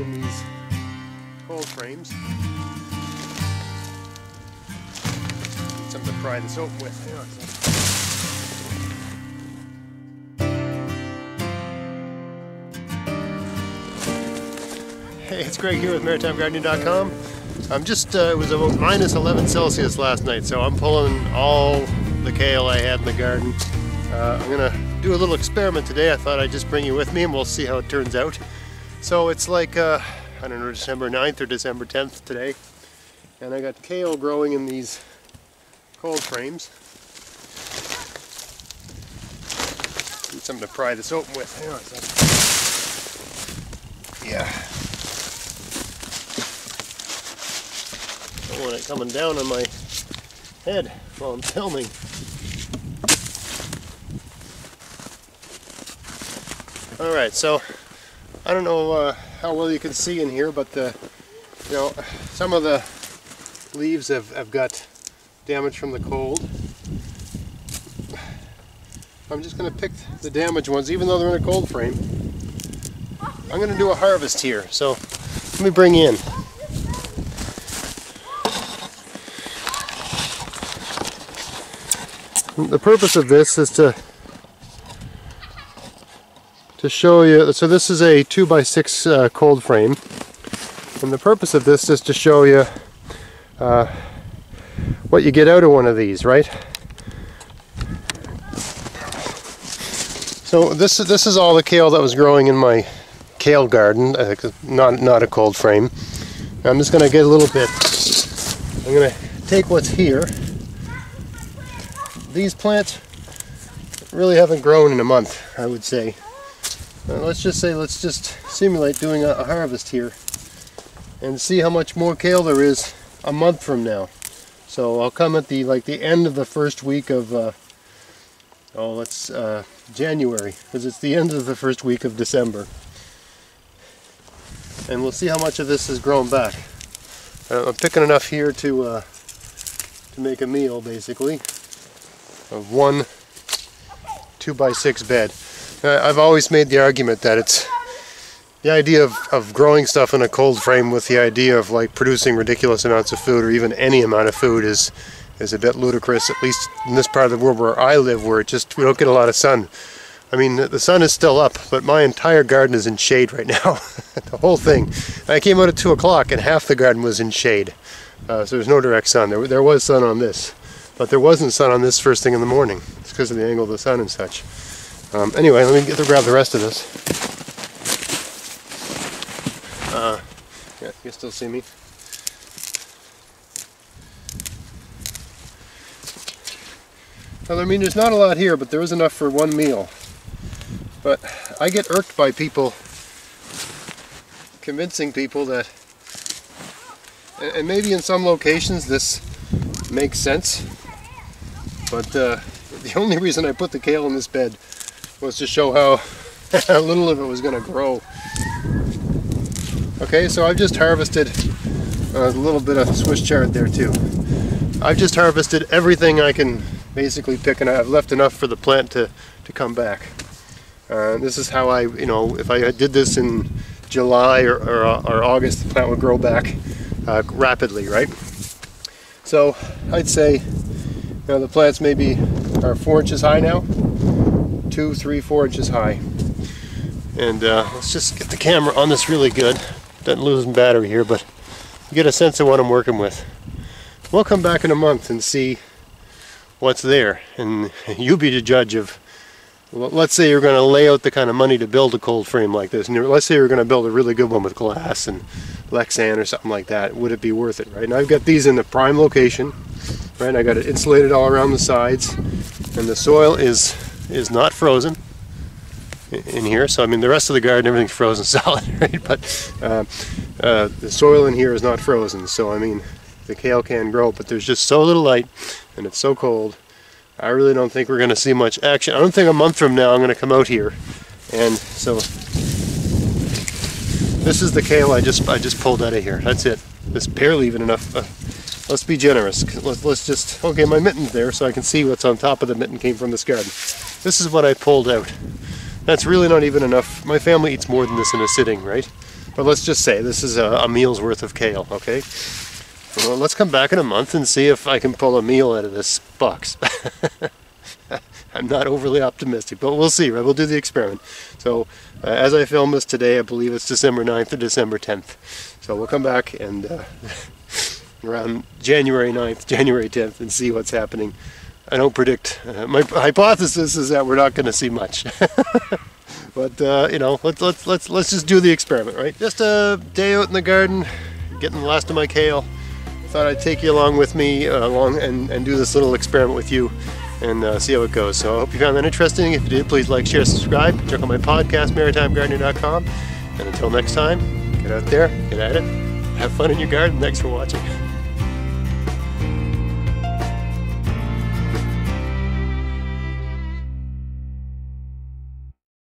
in these cold frames. Need something to fry this open with. Hang on a second. Hey, it's Greg here with MaritimeGardening.com. I'm just, it was about minus 11 Celsius last night, so I'm pulling all the kale I had in the garden. I'm going to do a little experiment today. I thought I'd just bring you with me and we'll see how it turns out. So it's like, I don't know, December 9th or December 10th today. And I got kale growing in these cold frames. Need something to pry this open with. Hang on a second. Yeah. Don't want it coming down on my head while I'm filming. Alright, so I don't know how well you can see in here, but some of the leaves have got damage from the cold. I'm just going to pick the damaged ones, even though they're in a cold frame. I'm going to do a harvest here, so let me bring you in. The purpose of this is to show you, so this is a 2x6 cold frame, and the purpose of this is to show you what you get out of one of these, right? So this is all the kale that was growing in my kale garden, not a cold frame. I'm just going to get a little bit, I'm going to take what's here. These plants really haven't grown in a month, I would say. Let's just simulate doing a harvest here and see how much more kale there is a month from now. So I'll come at the end of the first week of January, because it's the end of the first week of December, and we'll see how much of this has grown back. I'm picking enough here to make a meal, basically, of one 2x6 bed. I've always made the argument that it's the idea of growing stuff in a cold frame with the idea of like producing ridiculous amounts of food, or even any amount of food, is a bit ludicrous, at least in this part of the world where I live, where we don't get a lot of sun. I mean, the sun is still up, but my entire garden is in shade right now. The whole thing. I came out at 2 o'clock and half the garden was in shade. So there's no direct sun. There was sun on this, but there wasn't sun on this first thing in the morning. It's because of the angle of the sun and such. Anyway, let me grab the rest of this. Yeah, you can still see me. Well, I mean, there's not a lot here, but there is enough for one meal. But I get irked by people convincing people that, and maybe in some locations this makes sense, but the only reason I put the kale in this bed was to show how little of it was going to grow. Okay, so I've just harvested a little bit of Swiss chard there too. I've just harvested everything I can basically pick, and I've left enough for the plant to come back. This is how if I did this in July or August, the plant would grow back rapidly, right? So I'd say the plants maybe are 4 inches high now. 2, 3, 4 inches high. And let's just get the camera on this really good. Doesn't lose battery here, but you get a sense of what I'm working with. We'll come back in a month and see what's there, and you be the judge of, well, let's say you're going to lay out the kind of money to build a cold frame like this, and let's say you're going to build a really good one with glass and Lexan or something like that. Would it be worth it, right? And I've got these in the prime location, right? I got it insulated all around the sides, and the soil is not frozen in here. So I mean, the rest of the garden, everything's frozen solid, right? But the soil in here is not frozen. So I mean, the kale can grow, but there's just so little light, and it's so cold. I really don't think we're going to see much action. I don't think a month from now I'm going to come out here. And so this is the kale I just pulled out of here. That's it. It's barely even enough. Let's be generous. Let's just, okay, my mitten's there so I can see what's on top of the mitten came from this garden. This is what I pulled out. That's really not even enough. My family eats more than this in a sitting, right? But let's just say this is a meal's worth of kale, okay? Well, let's come back in a month and see if I can pull a meal out of this box. I'm not overly optimistic, but we'll see, right? We'll do the experiment. So as I film this today, I believe it's December 9th or December 10th. So we'll come back and around January 9th, January 10th, and see what's happening. I don't predict. My hypothesis is that we're not going to see much. But you know, let's just do the experiment, right? Just a day out in the garden, getting the last of my kale. Thought I'd take you along with me and do this little experiment with you and see how it goes. So I hope you found that interesting. If you did, please like, share, subscribe. Check out my podcast, maritimegardener.com. And until next time, get out there, get at it, have fun in your garden. Thanks for watching.